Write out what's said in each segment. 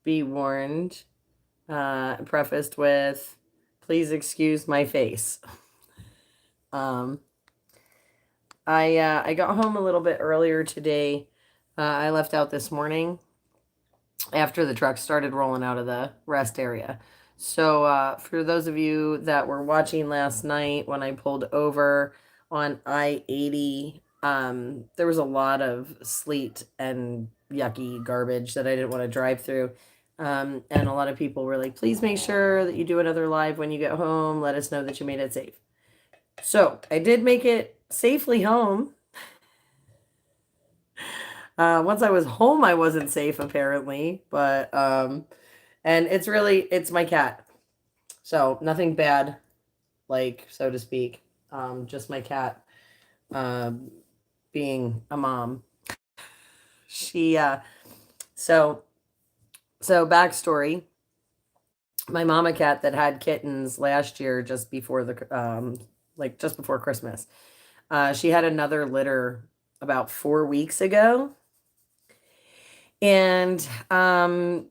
be warned, prefaced with, please excuse my face. Um, I got home a little bit earlier today. I left out this morning after the truck started rolling out of the rest area. So, for those of you that were watching last night when I pulled over on I-80, there was a lot of sleet and yucky garbage that I didn't want to drive through. And a lot of people were like, please make sure that you do another live when you get home. Let us know that you made it safe. So, I did make it safely home. Once I was home, I wasn't safe apparently, but and it's my cat. So nothing bad, like so to speak. Just my cat um being a mom. She so so backstory. My mama cat that had kittens last year just before the like just before Christmas. She had another litter about 4 weeks ago. And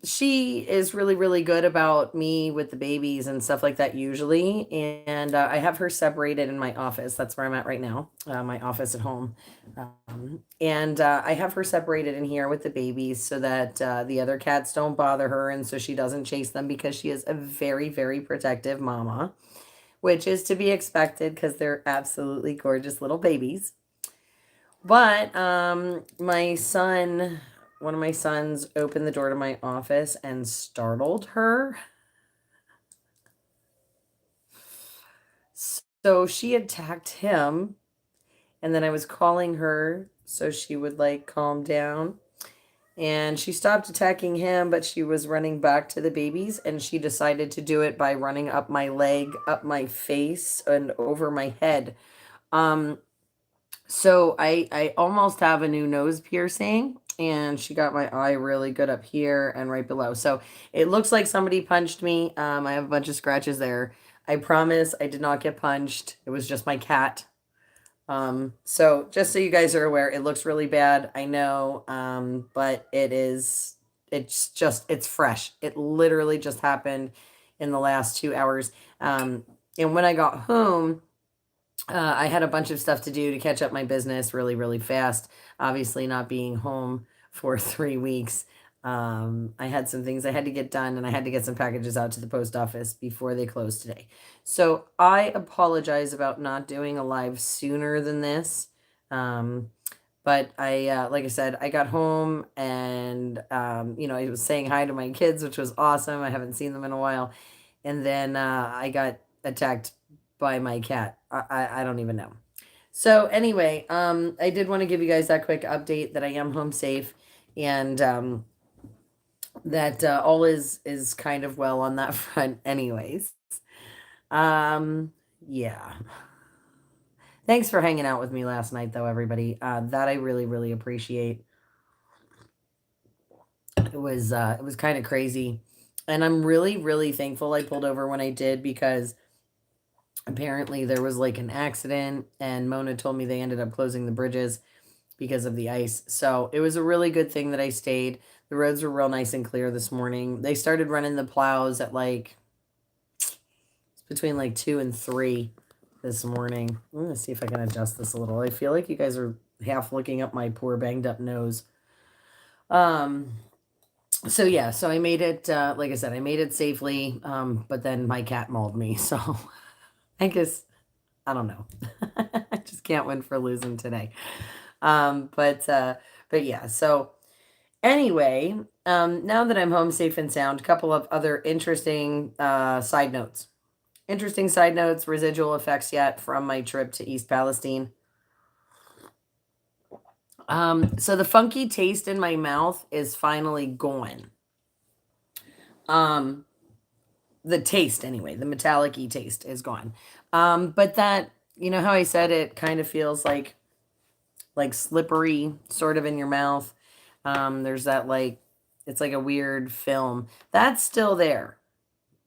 she is really, really good about me with the babies and stuff like that usually. And I have her separated in my office. That's where I'm at right now, my office at home. And I have her separated in here with the babies so that the other cats don't bother her. And so she doesn't chase them because she is a very, very protective mama, which is to be expected because they're absolutely gorgeous little babies. But my son, one of my sons opened the door to my office and startled her. So she attacked him, and then I was calling her so she would like calm down. And she stopped attacking him, but she was running back to the babies, and she decided to do it by running up my leg, up my face, and over my head. Um, So I almost have a new nose piercing, and she got my eye really good up here and right below. So it looks like somebody punched me. I have a bunch of scratches there. I promise I did not get punched. It was just my cat. So just so you guys are aware, it looks really bad. I know, but it's fresh. It literally just happened in the last 2 hours. And when I got home, I had a bunch of stuff to do to catch up my business really, really fast. Obviously, not being home for 3 weeks. I had some things I had to get done, and I had to get some packages out to the post office before they closed today. So I apologize about not doing a live sooner than this. Um, but like I said, I got home and, I was saying hi to my kids, which was awesome. I haven't seen them in a while. And then I got attacked by my cat. I don't even know. So anyway, I did want to give you guys that quick update that I am home safe, and that all is kind of well on that front anyways. Um yeah. Thanks for hanging out with me last night though, everybody. That I really, really appreciate. It was kind of crazy. And I'm really, really thankful I pulled over when I did because apparently there was like an accident, and Mona told me they ended up closing the bridges because of the ice. So it was a really good thing that I stayed. The roads were real nice and clear this morning. They started running the plows at like between like 2 and 3 this morning. I'm gonna see if I can adjust this a little. I feel like you guys are half looking up my poor banged up nose. Um so yeah, so I made it, like I said, I made it safely, but then my cat mauled me, so I guess I don't know. I just can't win for losing today. But yeah, so anyway, now that I'm home safe and sound, a couple of other interesting side notes. Interesting side notes, residual effects yet from my trip to East Palestine. So the funky taste in my mouth is finally gone. Um, the taste anyway, the metallic-y taste is gone. But that, you know how I said it kind of feels like slippery sort of in your mouth. There's that like it's like a weird film. That's still there.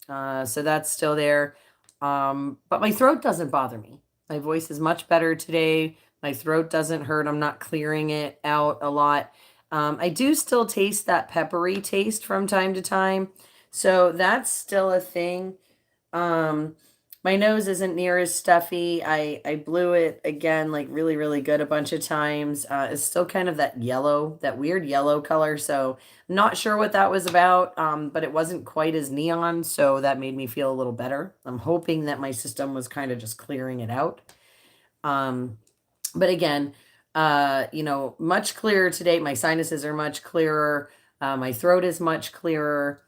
So that's still there. But my throat doesn't bother me. My voice is much better today. My throat doesn't hurt. I'm not clearing it out a lot. I do still taste that peppery taste from time to time. So that's still a thing. Um, my nose isn't near as stuffy. I blew it again, like really, really good a bunch of times. It's still kind of that yellow, that weird yellow color. So not sure what that was about, but it wasn't quite as neon. So that made me feel a little better. I'm hoping that my system was kind of just clearing it out. Um, but again, much clearer today. My sinuses are much clearer. My throat is much clearer.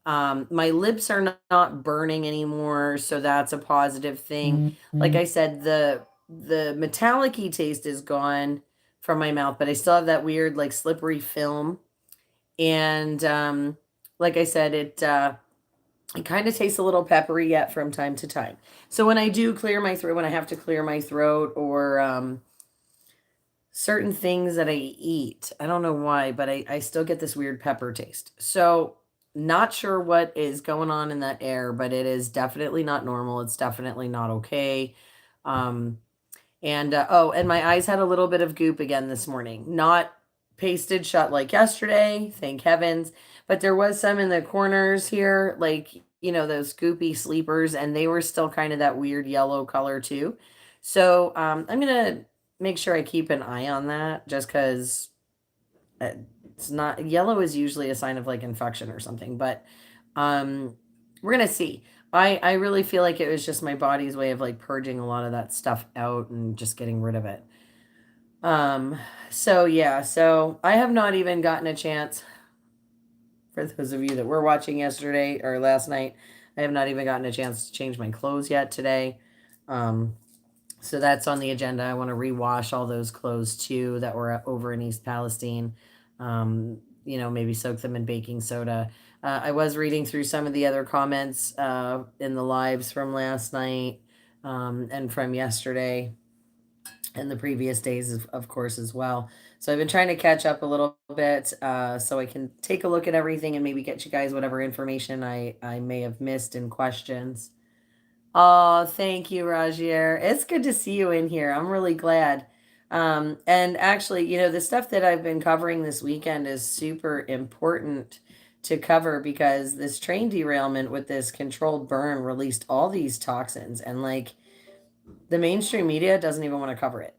My lips are not burning anymore, so that's a positive thing. Like I said, the metallic-y taste is gone from my mouth, but I still have that weird like slippery film. And like I said, it kind of tastes a little peppery yet from time to time. So when I do clear my throat, when I have to clear my throat, or certain things that I eat. I don't know why, but I still get this weird pepper taste. So, not sure what is going on in that air, but it is definitely not normal. It's definitely not okay. Um, and my eyes had a little bit of goop again this morning. Not pasted shut like yesterday, thank heavens, but there was some in the corners here, like, those goopy sleepers, and they were still kind of that weird yellow color too. So, I'm gonna make sure I keep an eye on that just because it's not yellow is usually a sign of like infection or something, but um, we're gonna see. I really feel like it was just my body's way of like purging a lot of that stuff out and just getting rid of it. Um, so yeah, so I have not even gotten a chance, for those of you that were watching yesterday or last night, I have not even gotten a chance to change my clothes yet today. Um, so that's on the agenda. I want to rewash all those clothes too that were over in East Palestine. Maybe soak them in baking soda. I was reading through some of the other comments in the lives from last night and from yesterday and the previous days, of course, as well. So I've been trying to catch up a little bit so I can take a look at everything and maybe get you guys whatever information I may have missed in questions. Oh, thank you, Rajier. It's good to see you in here. I'm really glad. And actually, the stuff that I've been covering this weekend is super important to cover because this train derailment with this controlled burn released all these toxins, and like the mainstream media doesn't even want to cover it.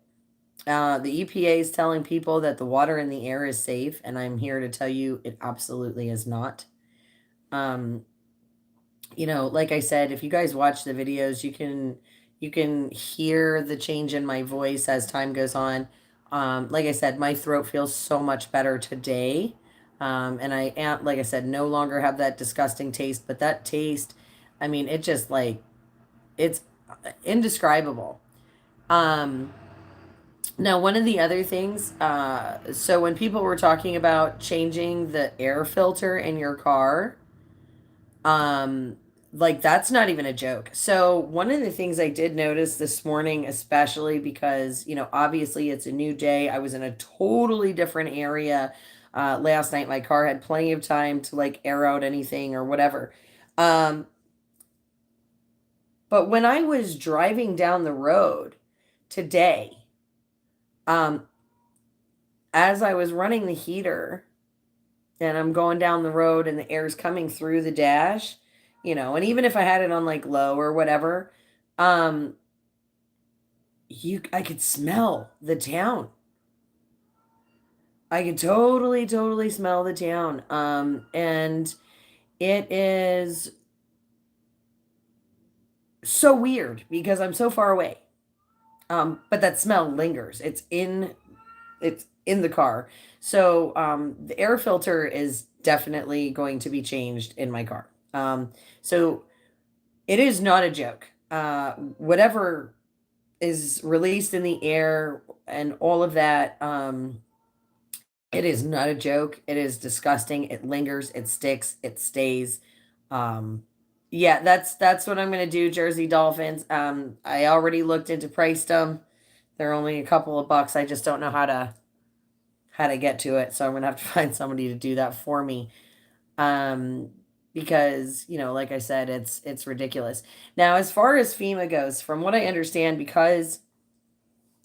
The EPA is telling people that the water in the air is safe, and I'm here to tell you it absolutely is not. Um, like I said, if you guys watch the videos, you can hear the change in my voice as time goes on. Like I said, my throat feels so much better today. And I am, like I said, no longer have that disgusting taste, but that taste, I mean, it just like it's indescribable. Um, Now, one of the other things, so when people were talking about changing the air filter in your car, um, like that's not even a joke. So one of the things I did notice this morning, especially because, obviously it's a new day. I was in a totally different area last night. My car had plenty of time to like air out anything or whatever. Um, but when I was driving down the road today, um, as I was running the heater and I'm going down the road and the air's coming through the dash, and even if I had it on like low or whatever, um, I could smell the town. I could totally, totally smell the town. And it is so weird because I'm so far away. But that smell lingers. It's in the car. So the air filter is definitely going to be changed in my car. So it is not a joke. Whatever is released in the air and all of that, it is not a joke. It is disgusting. It lingers. It sticks. It stays. Um, yeah, that's what I'm gonna do. Jersey Dolphins. I already looked into priced them. They're only a couple of bucks. I just don't know how to get to it. So I'm gonna have to find somebody to do that for me. Um, because like I said, it's ridiculous. Now, as far as FEMA goes, from what I understand, because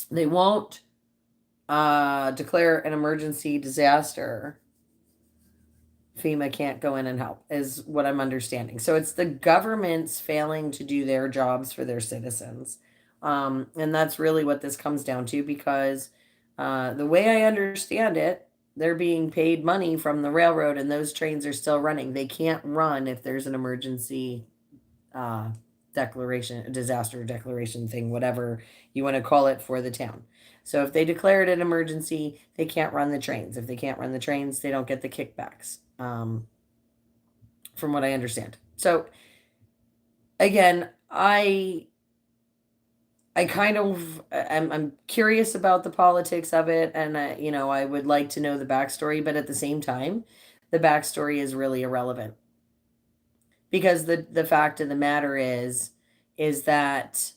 they won't declare an emergency disaster, FEMA can't go in and help, is what I'm understanding. So it's the government's failing to do their jobs for their citizens. And that's really what this comes down to because the way I understand it, they're being paid money from the railroad and those trains are still running. They can't run if there's an emergency uh, declaration, disaster declaration thing, whatever you want to call it for the town. So if they declare it an emergency, they can't run the trains. If they can't run the trains, they don't get the kickbacks, from what I understand. So again, I kind of I'm curious about the politics of it, and I would like to know the backstory, but at the same time, the backstory is really irrelevant because the fact of the matter is that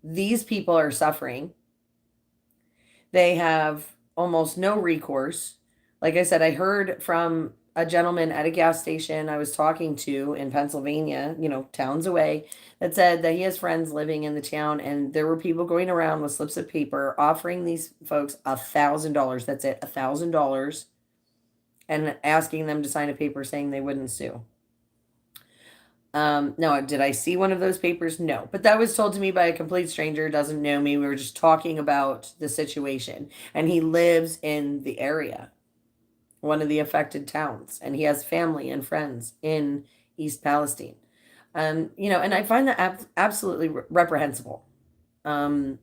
these people are suffering. They have almost no recourse. Like I said, I heard from a gentleman at a gas station I was talking to in Pennsylvania, towns away, that said that he has friends living in the town, and there were people going around with slips of paper offering these folks $1,000. That's it, $1,000, and asking them to sign a paper saying they wouldn't sue. No, did I see one of those papers? No, but that was told to me by a complete stranger, doesn't know me. We were just talking about the situation, and he lives in the area, one of the affected towns, and he has family and friends in East Palestine. And I find that absolutely reprehensible. Um,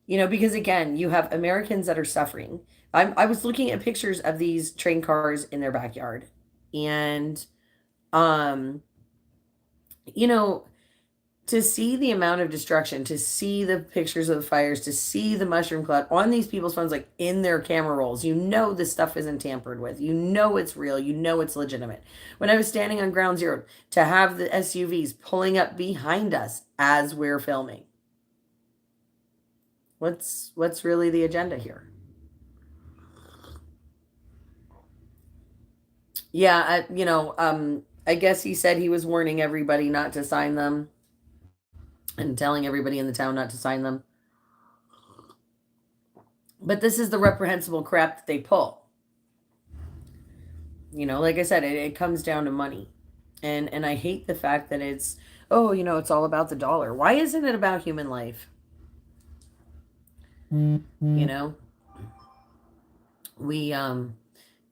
because again, you have Americans that are suffering. I was looking at pictures of these train cars in their backyard, and um, you know, to see the amount of destruction, to see the pictures of the fires, to see the mushroom cloud on these people's phones, like in their camera rolls, this stuff isn't tampered with. It's real. It's legitimate. When I was standing on ground zero, to have the SUVs pulling up behind us as we're filming, what's really the agenda here? Yeah, I guess he said he was warning everybody not to sign them and telling everybody in the town not to sign them. But this is the reprehensible crap that they pull. Like I said, it comes down to money. And I hate the fact that it's all about the dollar. Why isn't it about human life? You know, we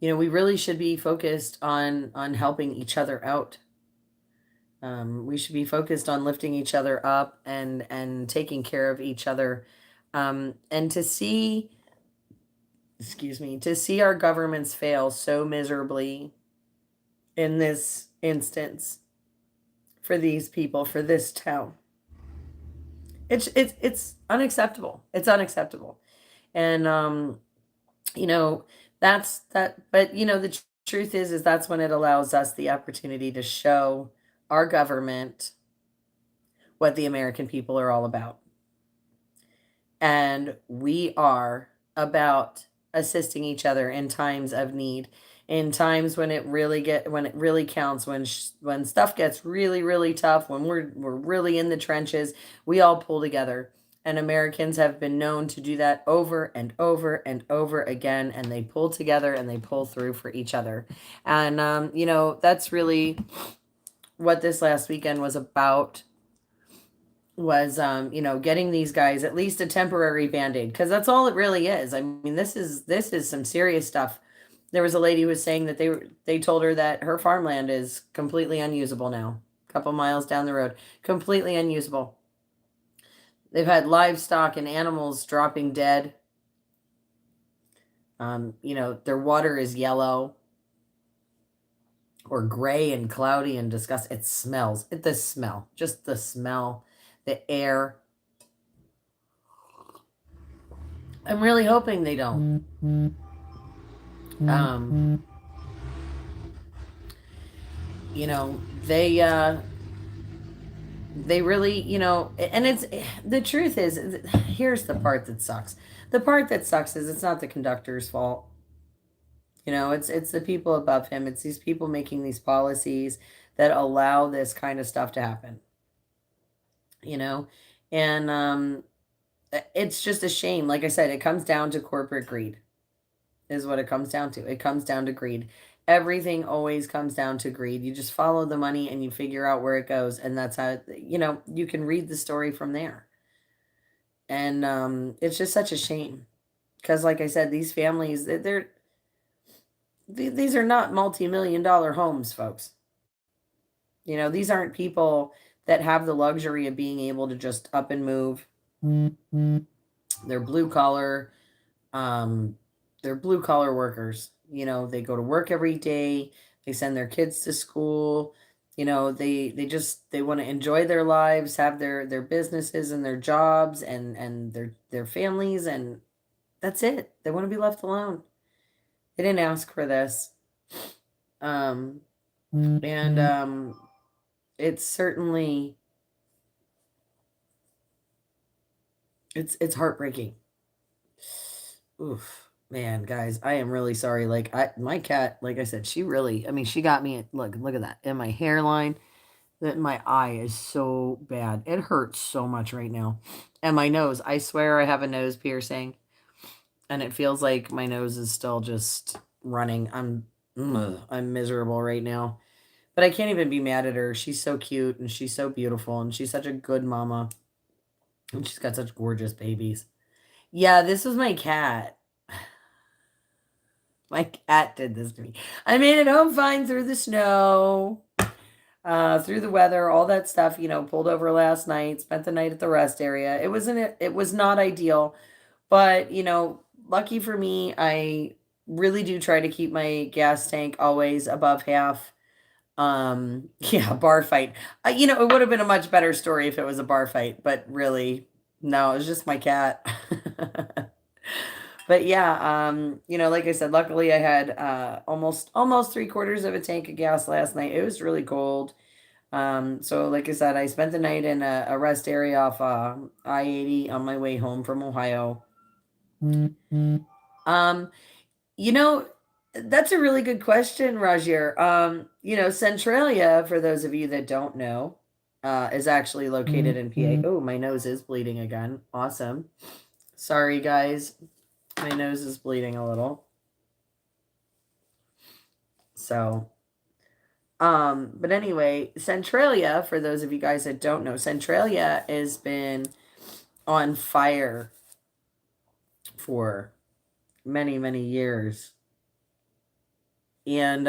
we really should be focused on helping each other out. We should be focused on lifting each other up and taking care of each other. And to see our governments fail so miserably in this instance for these people, for this town. It's unacceptable. It's unacceptable. And you know, that's that, but the truth is that's when it allows us the opportunity to show our government what the American people are all about. And we are about assisting each other in times of need, in times when it really counts, when stuff gets really really tough, when we're really in the trenches, we all pull together. And Americans have been known to do that over and over and over again, and they pull together and they pull through for each other. And that's really what this last weekend was about, was getting these guys at least a temporary band-aid, because that's all it really is. I mean, this is some serious stuff. There was a lady who was saying that they told her that her farmland is completely unusable now, a couple miles down the road, completely unusable. They've had livestock and animals dropping dead. Their water is yellow or gray and cloudy and disgusting. It smells. The smell, just the smell, the air. I'm really hoping they don't. You know, they really, and it's the truth is, here's the part that sucks. The part that sucks is it's not the conductor's fault. It's the people above him. It's these people making these policies that allow this kind of stuff to happen. You know, and It's just a shame. Like I said, it comes down to corporate greed, is what it comes down to. It comes down to greed. Everything always comes down to greed. You just follow the money and you figure out where it goes. And that's how, you can read the story from there. And it's just such a shame. Because, like I said, these families, these are not multi-million dollar homes, folks. These aren't people that have the luxury of being able to just up and move. They're blue collar. Um, they're blue collar workers. They go to work every day. They send their kids to school. They want to enjoy their lives, have their businesses and their jobs and their families, and that's it. They want to be left alone. They didn't ask for this. Um, and it's certainly it's heartbreaking. Oof, man, guys, I am really sorry. Like my cat, like I said, she got me. Look at that in my hairline. That my eye is so bad. It hurts so much right now, and my nose. I swear I have a nose piercing, and it feels like my nose is still just running. I'm miserable right now. But I can't even be mad at her. She's so cute and she's so beautiful and she's such a good mama. And she's got such gorgeous babies. Yeah, this was my cat. My cat did this to me. I made it home fine through the snow, through the weather, all that stuff, pulled over last night, spent the night at the rest area. It was not ideal, but lucky for me, I really do try to keep my gas tank always above half. Yeah, bar fight. It would have been a much better story if it was a bar fight, but really, no, it was just my cat. But yeah, like I said, luckily I had almost 3/4 of a tank of gas last night. It was really cold. So like I said, I spent the night in a rest area off I-80 on my way home from Ohio. Um, you know, that's a really good question, Rajir. Centralia, for those of you that don't know, is actually located in PA. Oh, my nose is bleeding again. Awesome. Sorry, guys. My nose is bleeding a little. So, but anyway, Centralia, for those of you guys that don't know, Centralia has been on fire for many, many years. And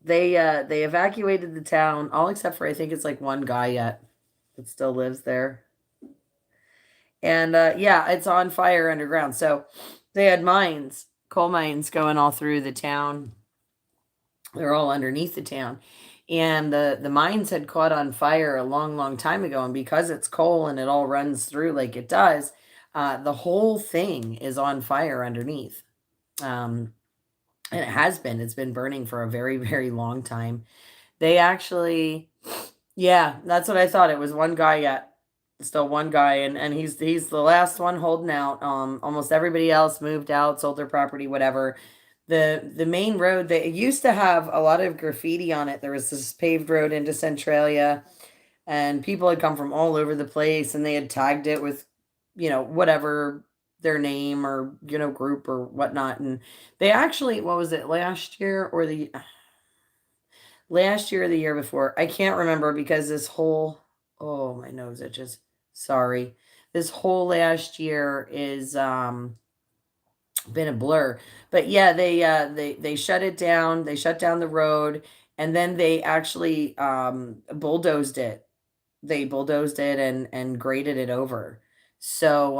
they evacuated the town, all except for I think it's like one guy yet that still lives there. And yeah, it's on fire underground. So they had mines, coal mines going all through the town. They're all underneath the town. And the mines had caught on fire a long, long time ago. And because it's coal and it all runs through like it does, the whole thing is on fire underneath. And it has been. It's been burning for a very, very long time. They actually, yeah, that's what I thought. It was one guy yet. Still one guy, and he's the last one holding out. Almost everybody else moved out, sold their property, whatever. The main road, they used to have a lot of graffiti on it. There was this paved road into Centralia, and people had come from all over the place, and they had tagged it with, whatever their name or group or whatnot. And they actually, what was it, last year or the year before? I can't remember because this whole, oh, my nose itches. Sorry. This whole last year is been a blur. But yeah, they shut it down. They shut down the road, and then they actually bulldozed it. They bulldozed it and graded it over. So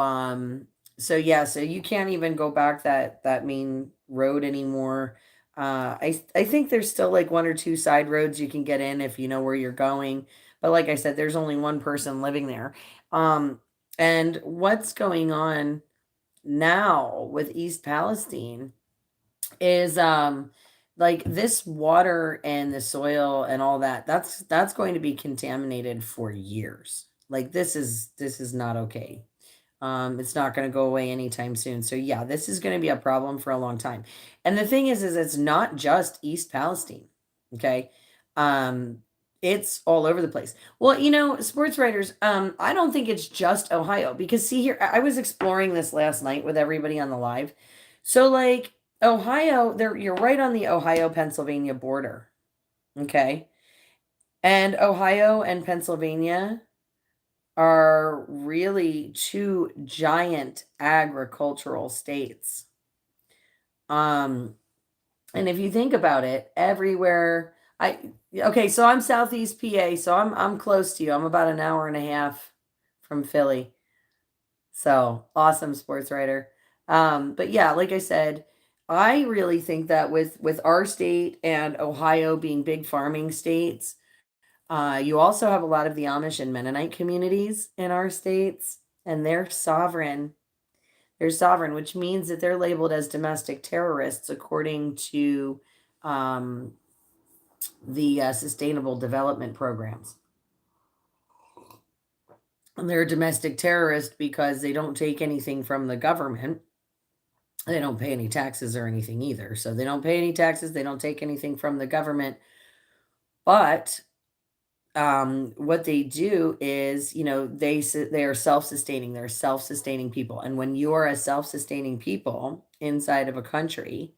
yeah, so you can't even go back that main road anymore. I think there's still like one or two side roads you can get in if you know where you're going. But like I said, there's only one person living there. And what's going on now with East Palestine is like this water and the soil and all that's going to be contaminated for years. Like this is not okay. It's not going to go away anytime soon. So yeah, this is going to be a problem for a long time. And the thing is it's not just East Palestine. Okay. Um, It's all over the place. Well, sports writers, I don't think it's just Ohio because see here, I was exploring this last night with everybody on the live. So like Ohio, there you're right on the Ohio-Pennsylvania border. Okay. And Ohio and Pennsylvania are really two giant agricultural states. Um, and if you think about it, everywhere I okay, so I'm Southeast PA, so I'm close to you. I'm about an hour and a half from Philly. So awesome sports writer. But yeah, like I said, I really think that with our state and Ohio being big farming states, you also have a lot of the Amish and Mennonite communities in our states, and they're sovereign. They're sovereign, which means that they're labeled as domestic terrorists according to um, the sustainable development programs. And they're a domestic terrorist because they don't take anything from the government. They don't pay any taxes or anything either. So they don't pay any taxes. They don't take anything from the government. But what they do is, they are self-sustaining. They're self-sustaining people. And when you are a self-sustaining people inside of a country,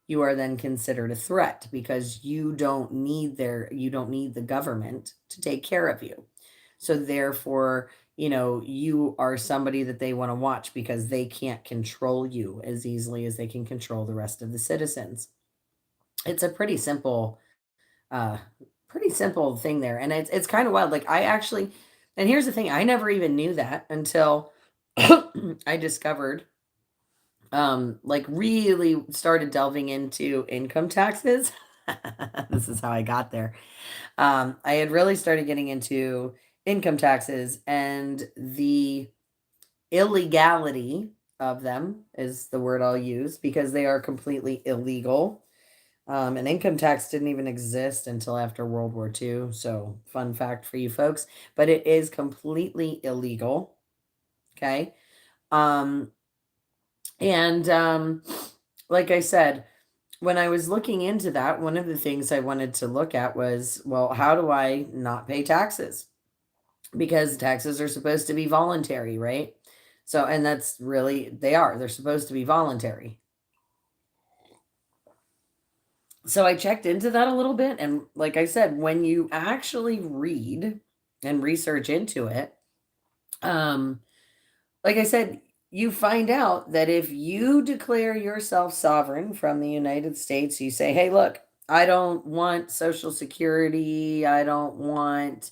you are then considered a threat because you don't need the government to take care of you. So therefore, you are somebody that they want to watch because they can't control you as easily as they can control the rest of the citizens. It's a uh pretty simple thing there. And it's kind of wild. Like I actually, and here's the thing, I never even knew that until I discovered like really started delving into income taxes. This is how I got there. I had really started getting into income taxes and the illegality of them is the word I'll use because they are completely illegal. And income tax didn't even exist until after World War II. So, fun fact for you folks, but it is completely illegal. Okay. Um, and like I said, when I was looking into that, one of the things I wanted to look at was, well, how do I not pay taxes? Because taxes are supposed to be voluntary, right? So, and that's really, they're supposed to be voluntary. So I checked into that a little bit. And like I said, when you actually read and research into it, um, like I said, you find out that if you declare yourself sovereign from the United States, you say, hey, look, I don't want Social Security. I don't want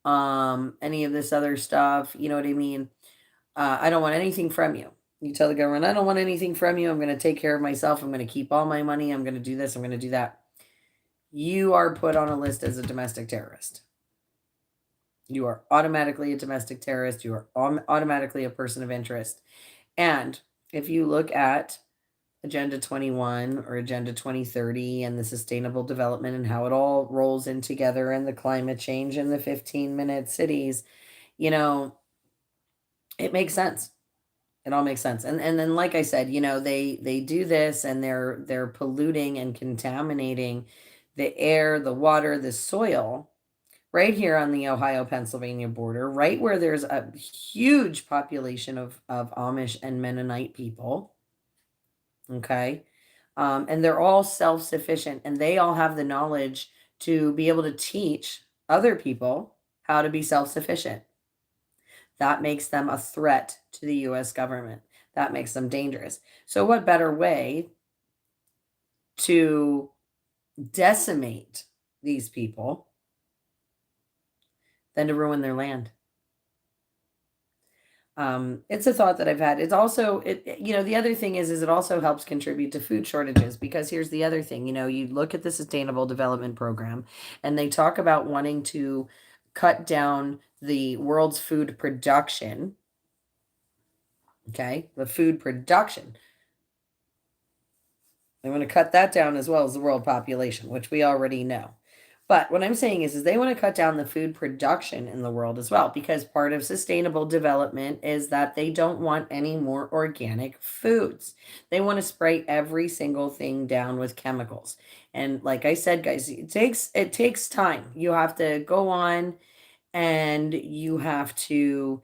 any of this other stuff. You know what I mean? I don't want anything from you. You tell the government, I don't want anything from you. I'm going to take care of myself. I'm going to keep all my money. I'm going to do this. I'm going to do that. You are put on a list as a domestic terrorist. You are automatically a domestic terrorist. You are automatically a person of interest. And if you look at Agenda 21 or Agenda 2030 and the sustainable development and how it all rolls in together and the climate change and the 15-minute cities, you know, it makes sense. It all makes sense. And then like I said, they do this and they're polluting and contaminating the air, the water, the soil right here on the Ohio-Pennsylvania border, right where there's a huge population of Amish and Mennonite people. Okay. And they're all self-sufficient and they all have the knowledge to be able to teach other people how to be self-sufficient. That makes them a threat to the US government. That makes them dangerous. So, what better way to decimate these people than to ruin their land? It's a thought that I've had. It's also, the other thing is it also helps contribute to food shortages because here's the other thing, you look at the Sustainable Development Program and they talk about wanting to cut down the world's food production. Okay, the food production. They want to cut that down as well as the world population, which we already know. But what I'm saying is they want to cut down the food production in the world as well, because part of sustainable development is that they don't want any more organic foods. They want to spray every single thing down with chemicals. And like I said, guys, it takes time. You have to go on and you have to,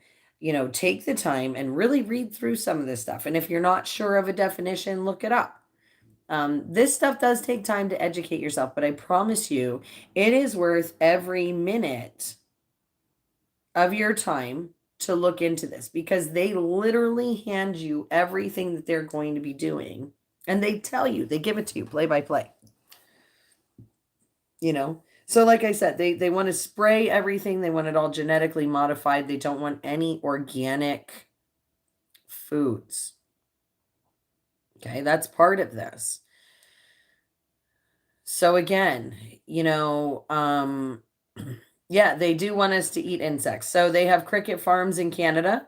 take the time and really read through some of this stuff. And if you're not sure of a definition, look it up. This stuff does take time to educate yourself, but I promise you, it is worth every minute of your time to look into this, because they literally hand you everything that they're going to be doing, and they tell you, they give it to you play by play. So like I said, they want to spray everything. They want it all genetically modified. They don't want any organic foods. Okay, that's part of this. So again, yeah, they do want us to eat insects. So they have cricket farms in Canada.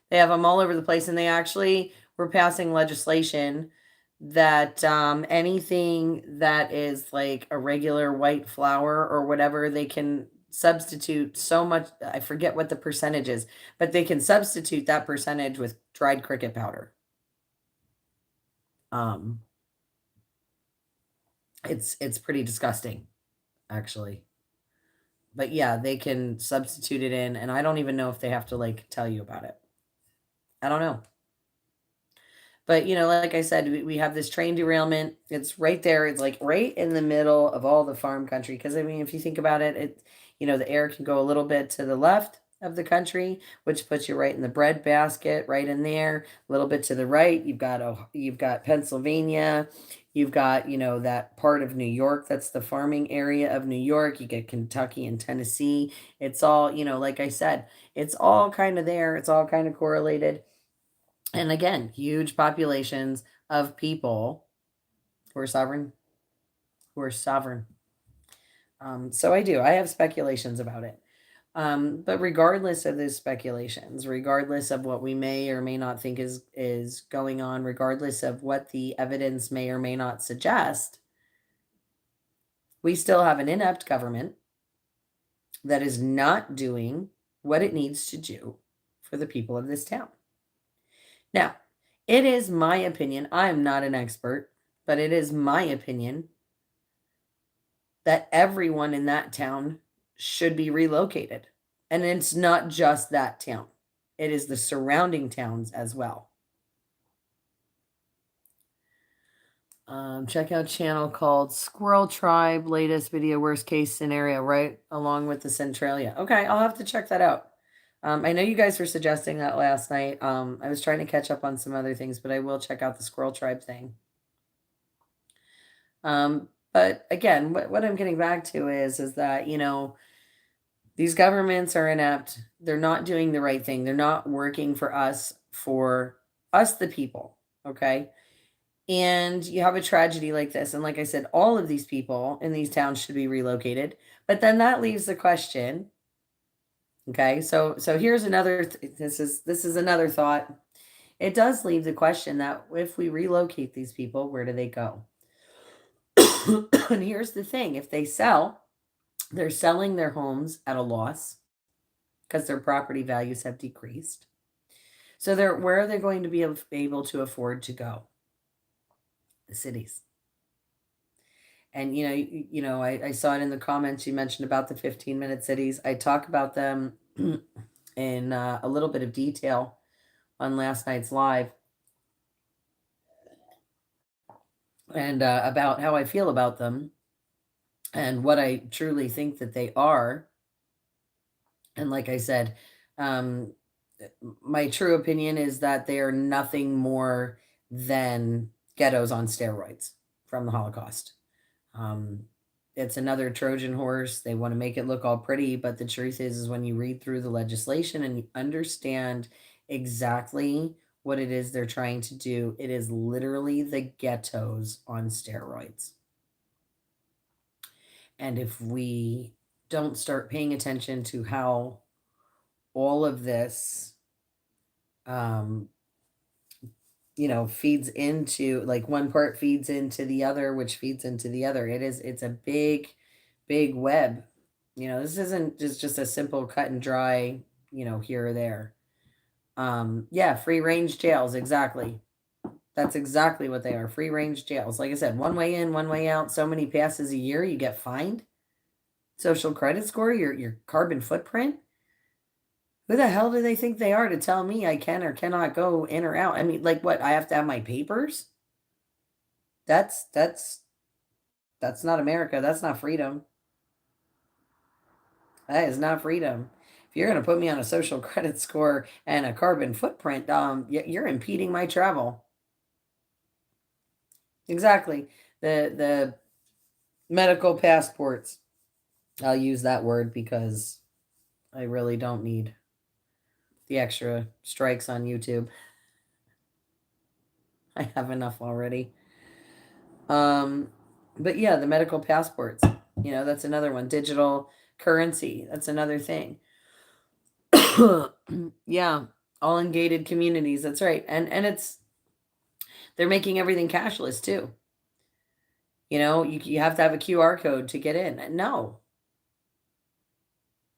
They have them all over the place, and they actually were passing legislation that anything that is like a regular white flour or whatever, they can substitute so much. I forget what the percentage is, but they can substitute that percentage with dried cricket powder. Um, it's pretty disgusting, actually. But yeah, they can substitute it in, and I don't even know if they have to like tell you about it. I don't know. But like I said, we have this train derailment. It's right there. It's like right in the middle of all the farm country. Because I mean, if you think about it, the air can go a little bit to the left of the country, which puts you right in the bread basket, right in there. A little bit to the right, you've got Pennsylvania. You've got that part of New York. That's the farming area of New York. You get Kentucky and Tennessee. It's all like I said, it's all kind of there. It's all kind of correlated. And again, huge populations of people who are sovereign, who are sovereign. So I have speculations about it. But regardless of those speculations, regardless of what we may or may not think is going on, regardless of what the evidence may or may not suggest, we still have an inept government that is not doing what it needs to do for the people of this town. Now, it is my opinion, I am not an expert, but it is my opinion that everyone in that town should be relocated. And it's not just that town, it is the surrounding towns as well. Check out channel called Squirrel Tribe, latest video, worst case scenario, right along with the Centralia. Okay, I'll have to check that out. I know you guys were suggesting that last night. I was trying to catch up on some other things, but I will check out the Squirrel Tribe thing. But again, what I'm getting back to is that, these governments are inept. They're not doing the right thing. They're not working for us, the people. Okay. And you have a tragedy like this. And like I said, all of these people in these towns should be relocated. But then that leaves the question. Okay. So here's another, this is another thought. It does leave the question that if we relocate these people, where do they go? And here's the thing. If they sell, they're selling their homes at a loss because their property values have decreased. So where are they going to be able to afford to go? The cities. And I saw it in the comments you mentioned about the 15-minute cities. I talk about them in a little bit of detail on last night's live, and about how I feel about them and what I truly think that they are. And like I said, my true opinion is that they are nothing more than ghettos on steroids from the Holocaust. It's another Trojan horse. They want to make it look all pretty, but the truth is when you read through the legislation and you understand exactly what it is they're trying to do, it is literally the ghettos on steroids. And if we don't start paying attention to how all of this feeds into, like, one part feeds into the other, which feeds into the other. It's a big big web. This isn't just a simple cut and dry, here or there. Yeah, free range jails, exactly. That's exactly what they are. Free range jails. Like I said, one way in, one way out, so many passes a year, you get fined. Social credit score, your carbon footprint. Who the hell do they think they are to tell me I can or cannot go in or out? I mean, like what? I have to have my papers? That's not America. That's not freedom. That is not freedom. If you're going to put me on a social credit score and a carbon footprint, you're impeding my travel. Exactly. The medical passports. I'll use that word because I really don't need the extra strikes on YouTube. I have enough already. Um, but yeah, the medical passports, that's another one. Digital currency, that's another thing. Yeah, all in gated communities, that's right. And they're making everything cashless too. You have to have a QR code to get in. No.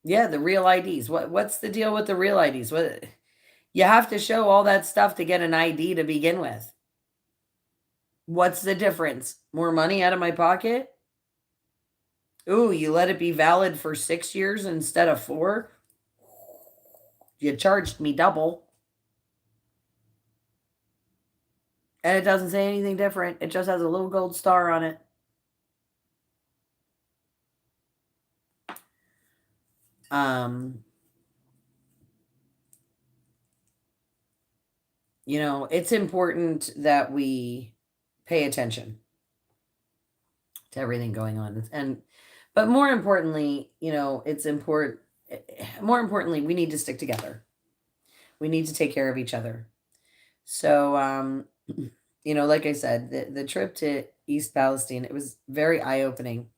Yeah, the real IDs. What's the deal with the real IDs? What you have to show all that stuff to get an ID to begin with. What's the difference? More money out of my pocket? Ooh, you let it be valid for 6 years instead of 4? You charged me double. And it doesn't say anything different. It just has a little gold star on it. Um, it's important that we pay attention to everything going on. But more importantly, it's important. More importantly, we need to stick together. We need to take care of each other. So, like I said, the trip to East Palestine, it was very eye opening.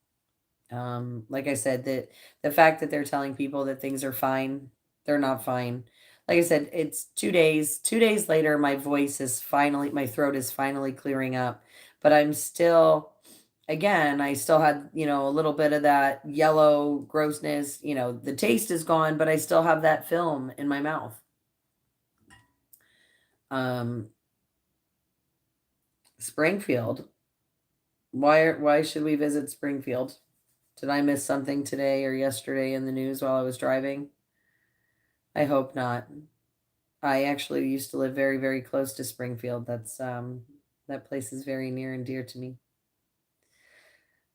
Like I said, that the fact that they're telling people that things are fine, they're not fine. Like I said, it's 2 days. 2 days later, my throat is finally clearing up, but I'm still, again, I still had, a little bit of that yellow grossness. The taste is gone, but I still have that film in my mouth. Um, Springfield. Why should we visit Springfield? Did I miss something today or yesterday in the news while I was driving? I hope not. I actually used to live very, very close to Springfield. That place is very near and dear to me.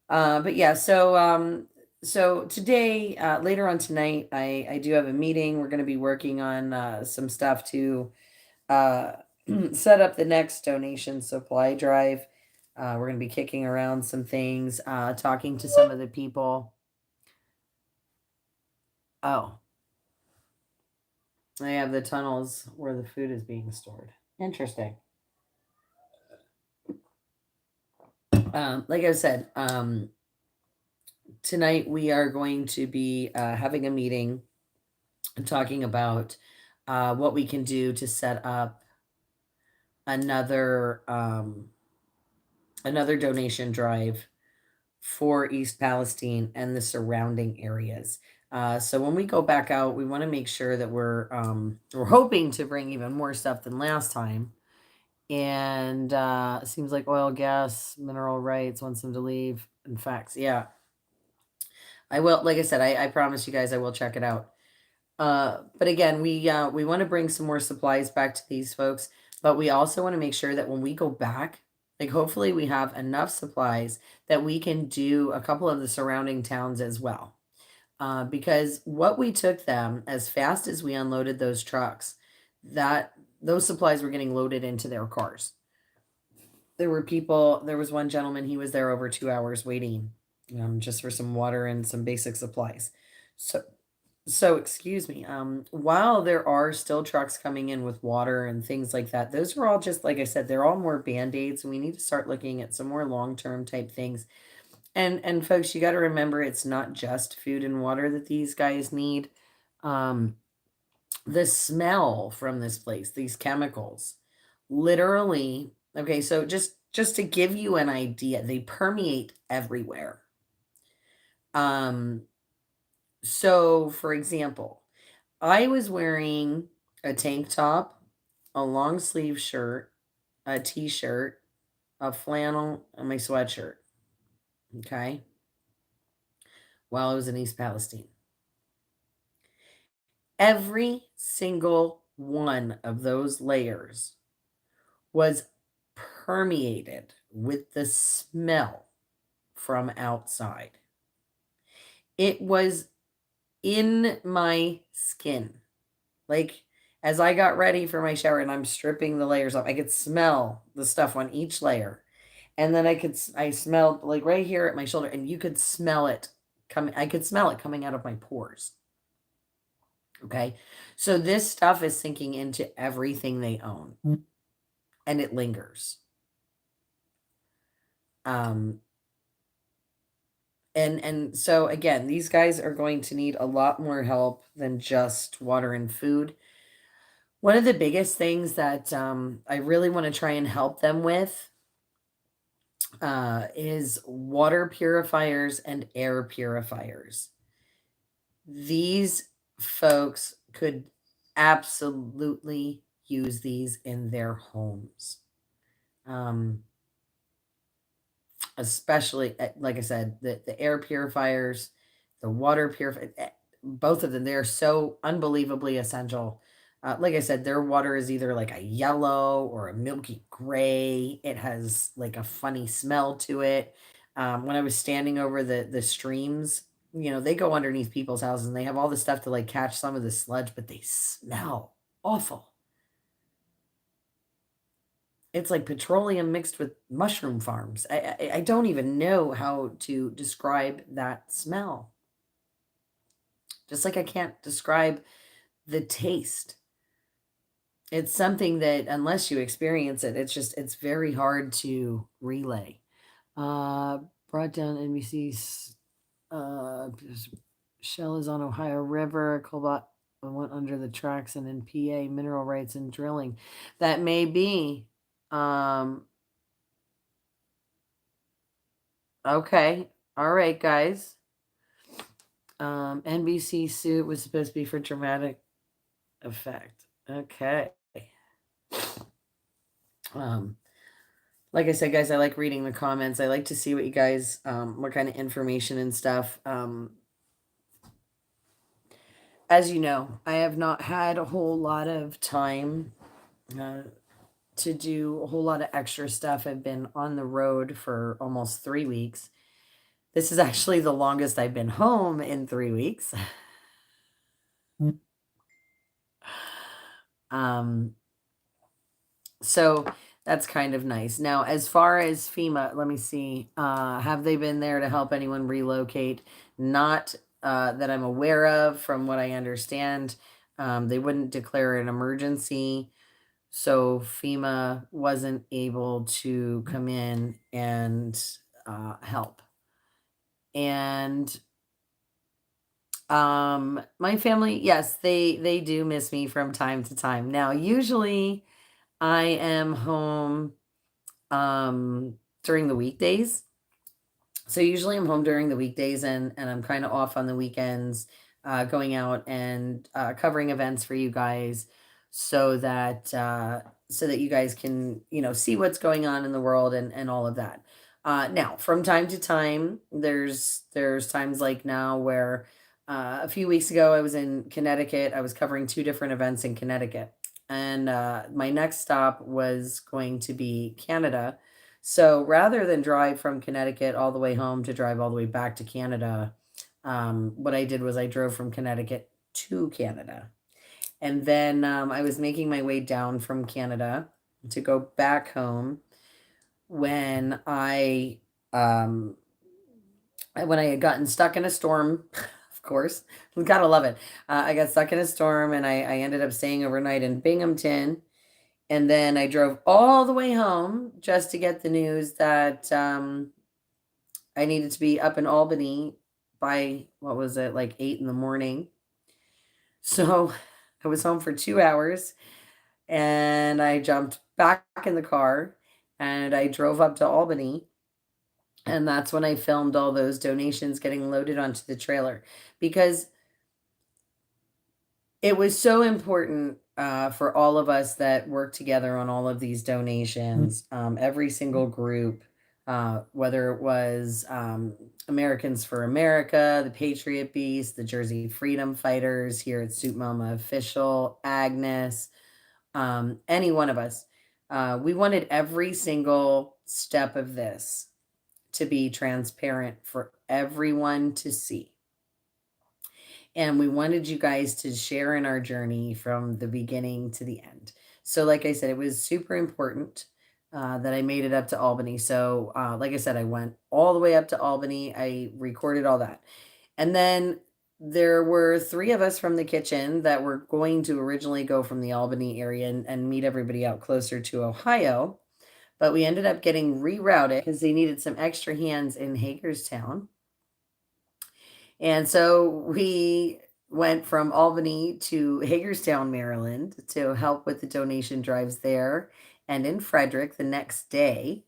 But yeah, so today, later on tonight, I do have a meeting. We're going to be working on some stuff to uh, set up the next donation supply drive. We're going to be kicking around some things, talking to some of the people. Oh, I have the tunnels where the food is being stored. Interesting. Like I said, tonight we are going to be having a meeting and talking about what we can do to set up another another donation drive for East Palestine and the surrounding areas. So when we go back out, we want to make sure that we're hoping to bring even more stuff than last time. And it seems like oil, gas, mineral rights wants them to leave. In fact, yeah, I will. Like I said, I promise you guys, I will check it out. But again, we want to bring some more supplies back to these folks, but we also want to make sure that when we go back, like hopefully we have enough supplies that we can do a couple of the surrounding towns as well. Because what we took them as fast as we unloaded those trucks, that those supplies were getting loaded into their cars. There was one gentleman, he was there over 2 hours waiting, just for some water and some basic supplies. So excuse me. While there are still trucks coming in with water and things like that, those are all just, like I said, they're all more band-aids. We need to start looking at some more long-term type things. And folks, you got to remember, it's not just food and water that these guys need. Um, the smell from this place, these chemicals, literally. Okay, so just to give you an idea, they permeate everywhere. Um, so for example, I was wearing a tank top, a long sleeve shirt, a t-shirt, a flannel, and my sweatshirt. Okay. While I was in East Palestine. Every single one of those layers was permeated with the smell from outside. It was in my skin. Like, as I got ready for my shower and I'm stripping the layers off, I could smell the stuff on each layer. And then I smelled like right here at my shoulder, and you could smell it coming. I could smell it coming out of my pores. Okay. So this stuff is sinking into everything they own, and it lingers. Um, and so again, these guys are going to need a lot more help than just water and food. One of the biggest things that I really want to try and help them with is water purifiers and air purifiers. These folks could absolutely use these in their homes. Um, Especially, like I said, the air purifiers, the water purifier, both of them, they're so unbelievably essential. Like I said, their water is either like a yellow or a milky gray. It has like a funny smell to it. When I was standing over the streams, they go underneath people's houses and they have all the stuff to like catch some of the sludge, but they smell awful. It's like petroleum mixed with mushroom farms. I don't even know how to describe that smell. Just like I can't describe the taste. It's something that unless you experience it, it's very hard to relay. Uh Brought down NBC's shell is on Ohio River, cobalt went under the tracks, and in PA, mineral rights and drilling. That may be. Um Okay. All right, guys. NBC suit was supposed to be for dramatic effect. Okay. Um, like I said, guys, I like reading the comments. I like to see what you guys, what kind of information and stuff. As you know, I have not had a whole lot of time uh, to do a whole lot of extra stuff. I've been on the road for almost 3 weeks. This is actually the longest I've been home in 3 weeks. Um, so that's kind of nice. Now, as far as FEMA, let me see. Have they been there to help anyone relocate? Not that I'm aware of, from what I understand. They wouldn't declare an emergency. So FEMA wasn't able to come in and help. And my family, yes, they do miss me from time to time. Now, usually I am home during the weekdays. So usually I'm home during the weekdays, and I'm kind of off on the weekends, going out and covering events for you guys, so that you guys can see what's going on in the world and all of that. Now, from time to time, there's times like now where a few weeks ago I was in Connecticut. I was covering two different events in Connecticut, and my next stop was going to be Canada. So rather than drive from Connecticut all the way home to drive all the way back to Canada, what I did was I drove from Connecticut to Canada. And then I was making my way down from Canada to go back home when when I had gotten stuck in a storm. Of course, we gotta love it. I got stuck in a storm, and I ended up staying overnight in Binghamton. And then I drove all the way home just to get the news that I needed to be up in Albany by, what was it, like 8 in the morning. So I was home for 2 hours, and I jumped back in the car and I drove up to Albany. And that's when I filmed all those donations getting loaded onto the trailer, because it was so important for all of us that worked together on all of these donations, every single group, whether it was Americans for America, the Patriot Beast, the Jersey Freedom Fighters here at Soup Mama Official, Agnes, any one of us. We wanted every single step of this to be transparent for everyone to see. And we wanted you guys to share in our journey from the beginning to the end. So, like I said, it was super important that I made it up to Albany. So, like I said, I went all the way up to Albany. I recorded all that. And then there were three of us from the kitchen that were going to originally go from the Albany area and meet everybody out closer to Ohio. But we ended up getting rerouted because they needed some extra hands in Hagerstown. And so we went from Albany to Hagerstown, Maryland to help with the donation drives there and in Frederick the next day.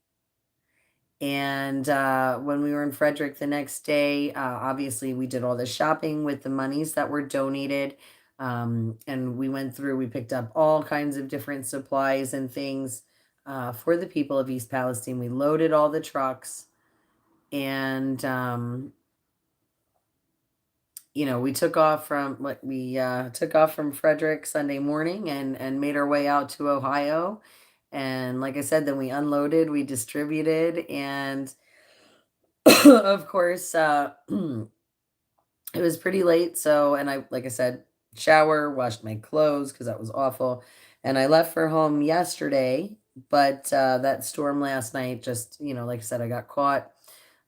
And when we were in Frederick the next day, obviously we did all the shopping with the monies that were donated. And we went through, we picked up all kinds of different supplies and things for the people of East Palestine. We loaded all the trucks, and we took off from Frederick Sunday morning and made our way out to Ohio. And like I said, then we unloaded, we distributed, and of course, it was pretty late. So, and like I said, shower, washed my clothes because that was awful. And I left for home yesterday, but that storm last night just, like I said, I got caught.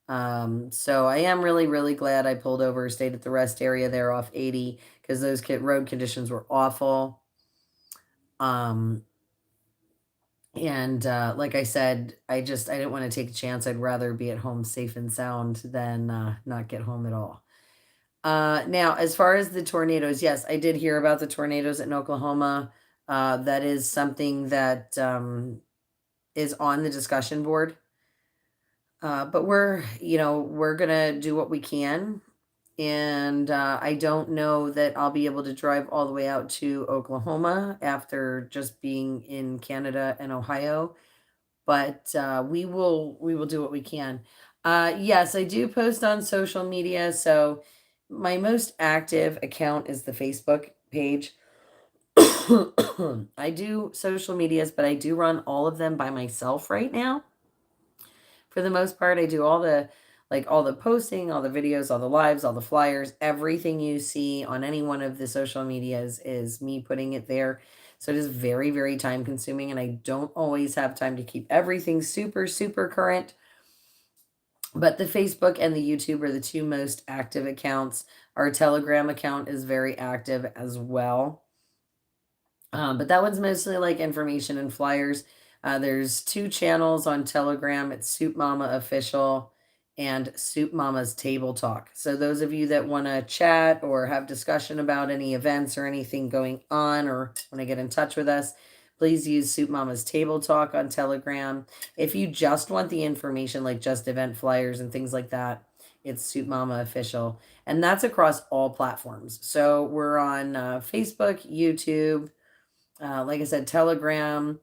So I am really, really glad I pulled over, stayed at the rest area there off 80, because those road conditions were awful. And like I said, I didn't want to take a chance. I'd rather be at home safe and sound than not get home at all. Now, as far as the tornadoes, yes, I did hear about the tornadoes in Oklahoma. That is something that is on the discussion board. But we're gonna do what we can. And I don't know that I'll be able to drive all the way out to Oklahoma after just being in Canada and Ohio. But we will do what we can. Yes, I do post on social media. So my most active account is the Facebook page. I do social medias, but I do run all of them by myself right now. For the most part, I do all the posting, all the videos, all the lives, all the flyers, everything you see on any one of the social medias is me putting it there. So it is very, very time consuming, and I don't always have time to keep everything super, super current. But the Facebook and the YouTube are the two most active accounts. Our Telegram account is very active as well. But that one's mostly like information and flyers. There's two channels on Telegram. It's Soup Mama Official and Soup Mama's Table Talk. So those of you that want to chat or have discussion about any events or anything going on, or want to get in touch with us, please use Soup Mama's Table Talk on Telegram. If you just want the information, like just event flyers and things like that, it's Soup Mama Official. And that's across all platforms. So we're on Facebook, YouTube, like I said, Telegram,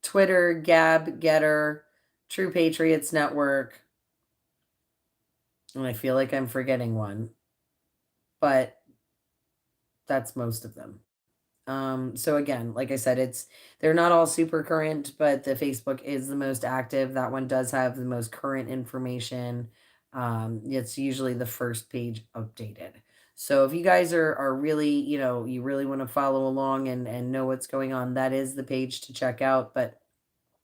Twitter, Gab, Getter, True Patriots Network. And I feel like I'm forgetting one, but that's most of them. So again, like I said, they're not all super current, but the Facebook is the most active. That one does have the most current information. It's usually the first page updated. So if you guys are really, you really want to follow along and know what's going on, that is the page to check out. But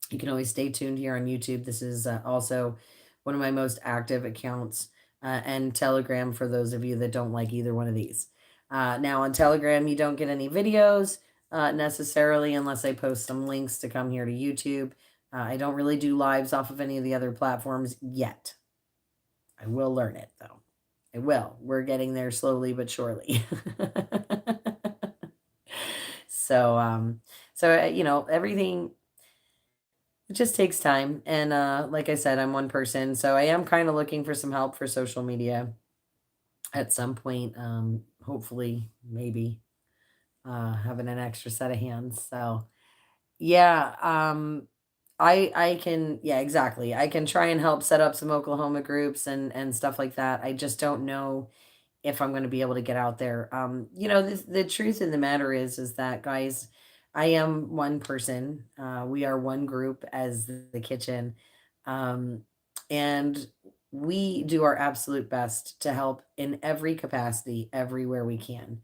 you can always stay tuned here on YouTube. This is also one of my most active accounts, and Telegram for those of you that don't like either one of these. Now on Telegram, you don't get any videos necessarily unless I post some links to come here to YouTube. I don't really do lives off of any of the other platforms yet. I will learn it though. I will. We're getting there slowly but surely. So everything, It just takes time. And like I said, I'm one person, so I am kind of looking for some help for social media at some point. Hopefully, maybe having an extra set of hands. So yeah, I can, yeah, exactly. I can try and help set up some Oklahoma groups and stuff like that. I just don't know if I'm going to be able to get out there. The truth of the matter is that, guys, I am one person. We are one group as the kitchen, um, and we do our absolute best to help in every capacity, everywhere we can.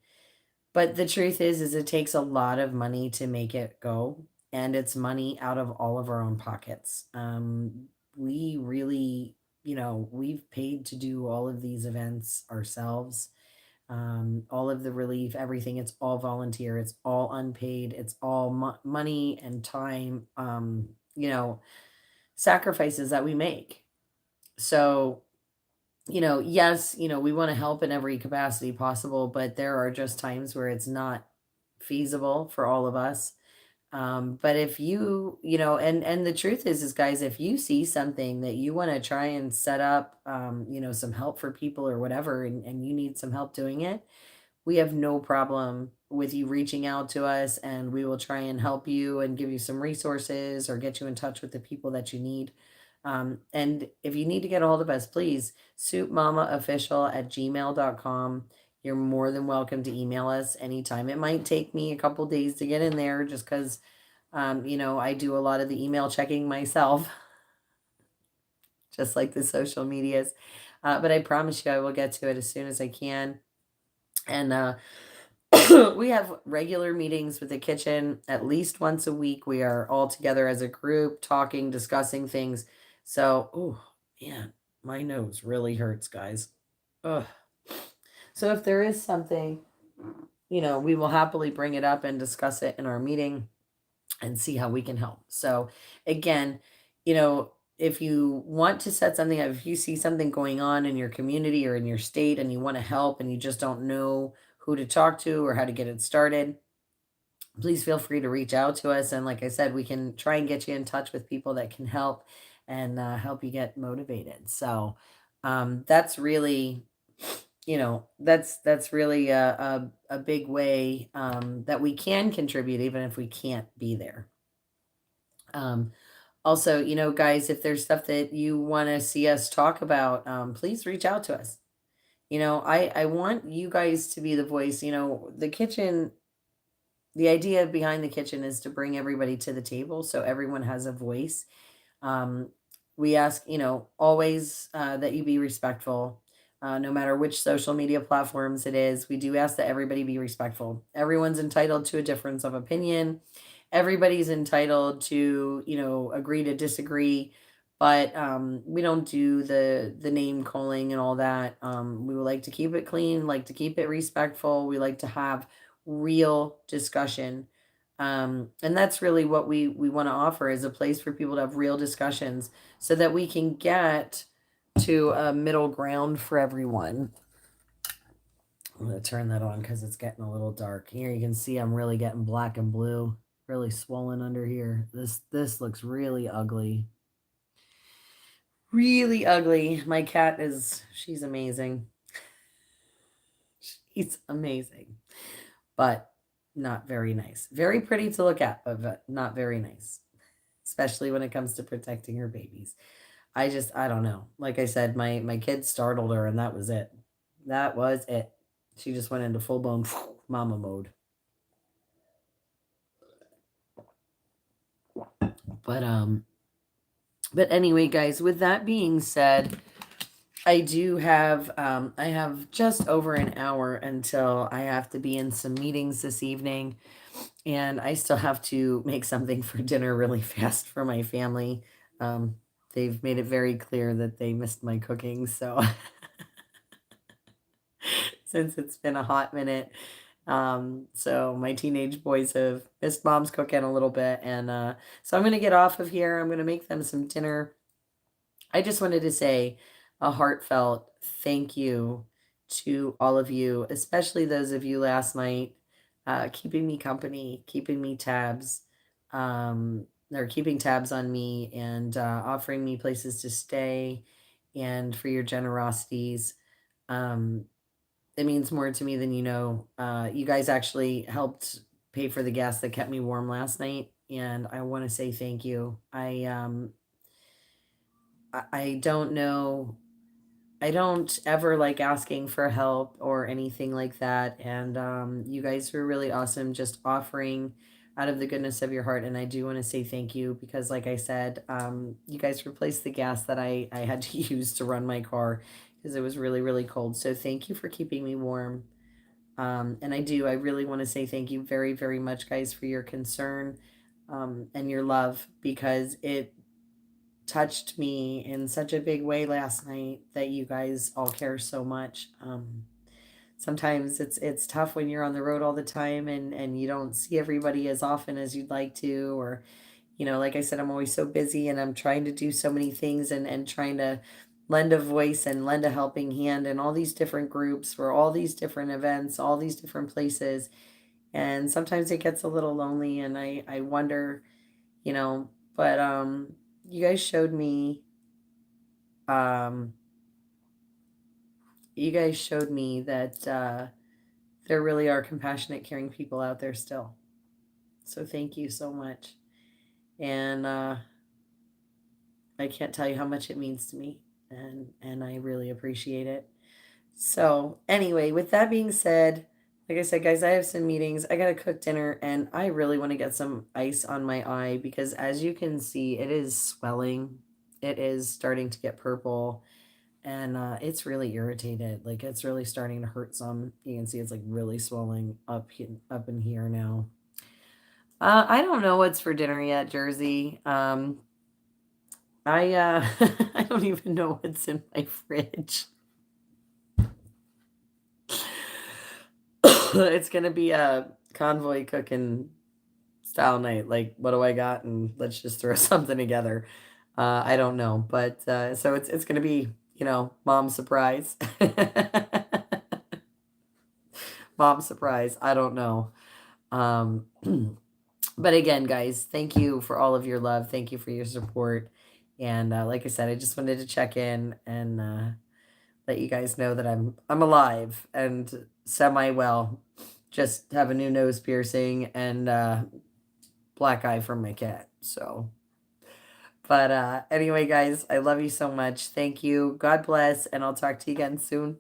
But the truth is it takes a lot of money to make it go, and it's money out of all of our own pockets. We really, we've paid to do all of these events ourselves. All of the relief, everything, it's all volunteer, it's all unpaid, it's all money and time, sacrifices that we make. So, yes, we want to help in every capacity possible, but there are just times where it's not feasible for all of us. But if and the truth is guys, if you see something that you want to try and set up, some help for people or whatever, and you need some help doing it, we have no problem with you reaching out to us, and we will try and help you and give you some resources or get you in touch with the people that you need. And if you need to get a hold of us, please, soupmamaofficial@gmail.com. You're more than welcome to email us anytime. It might take me a couple days to get in there just because, I do a lot of the email checking myself, just like the social medias. But I promise you, I will get to it as soon as I can. And we have regular meetings with the kitchen at least once a week. We are all together as a group, talking, discussing things. So, oh man, my nose really hurts, guys. Ugh. So if there is something, we will happily bring it up and discuss it in our meeting and see how we can help. So again, if you want to set something up, if you see something going on in your community or in your state and you want to help and you just don't know who to talk to or how to get it started, please feel free to reach out to us. And like I said, we can try and get you in touch with people that can help and help you get motivated. So that's really, that's really a big way that we can contribute, even if we can't be there. Um, Also, guys, if there's stuff that you want to see us talk about, please reach out to us. I want you guys to be the voice. The kitchen, the idea behind the kitchen is to bring everybody to the table so everyone has a voice. Um, we ask, always that you be respectful, no matter which social media platforms it is. We do ask that everybody be respectful. Everyone's entitled to a difference of opinion. Everybody's entitled to, agree to disagree. But we don't do the name calling and all that. We would like to keep it clean, like to keep it respectful. We like to have real discussion, and that's really what we want to offer, is a place for people to have real discussions so that we can get to a middle ground for everyone. I'm going to turn that on because it's getting a little dark. Here you can see I'm really getting black and blue, really swollen under here. This looks really ugly. Really ugly. My cat she's amazing. She's amazing. But not very nice. Very pretty to look at, but not very nice, especially when it comes to protecting her babies. I don't know. Like I said, my kid startled her, and that was it. That was it. She just went into full blown mama mode. But but anyway, guys, with that being said, I have just over an hour until I have to be in some meetings this evening, and I still have to make something for dinner really fast for my family. They've made it very clear that they missed my cooking, so since it's been a hot minute. So my teenage boys have missed mom's cooking a little bit, and so I'm gonna get off of here. I'm gonna make them some dinner. I just wanted to say a heartfelt thank you to all of you, especially those of you last night, keeping me company, keeping me tabs. they're keeping tabs on me and offering me places to stay, and for your generosities. Um, it means more to me than you know. You guys actually helped pay for the gas that kept me warm last night, and I want to say thank you. I don't know. I don't ever like asking for help or anything like that. And you guys were really awesome just offering out of the goodness of your heart. And I do want to say thank you because, like I said, you guys replaced the gas that I had to use to run my car because it was really, really cold. So thank you for keeping me warm. And I really want to say thank you very, very much, guys, for your concern and your love because it touched me in such a big way last night that you guys all care so much. Sometimes it's tough when you're on the road all the time and you don't see everybody as often as you'd like to, or like I said, I'm always so busy and I'm trying to do so many things and trying to lend a voice and lend a helping hand in all these different groups for all these different events, all these different places. And sometimes it gets a little lonely and I wonder, you know, but you guys showed me um, you guys showed me that there really are compassionate, caring people out there still. So thank you so much. And I can't tell you how much it means to me. And I really appreciate it. So anyway, with that being said, like I said, guys, I have some meetings. I gotta cook dinner, and I really want to get some ice on my eye because, as you can see, it is swelling. It is starting to get purple, and it's really irritated. Like it's really starting to hurt some. You can see it's like really swelling up in here now. I don't know what's for dinner yet, Jersey. I I don't even know what's in my fridge. It's gonna be a convoy cooking style night. Like, what do I got? And let's just throw something together. I don't know, but so it's gonna be mom surprise. Mom surprise. I don't know. Um, but again, guys, thank you for all of your love. Thank you for your support. And like I said, I just wanted to check in and let you guys know that I'm alive and semi well. Just have a new nose piercing and black eye from my cat. So, but anyway, guys, I love you so much. Thank you. God bless, and I'll talk to you again soon.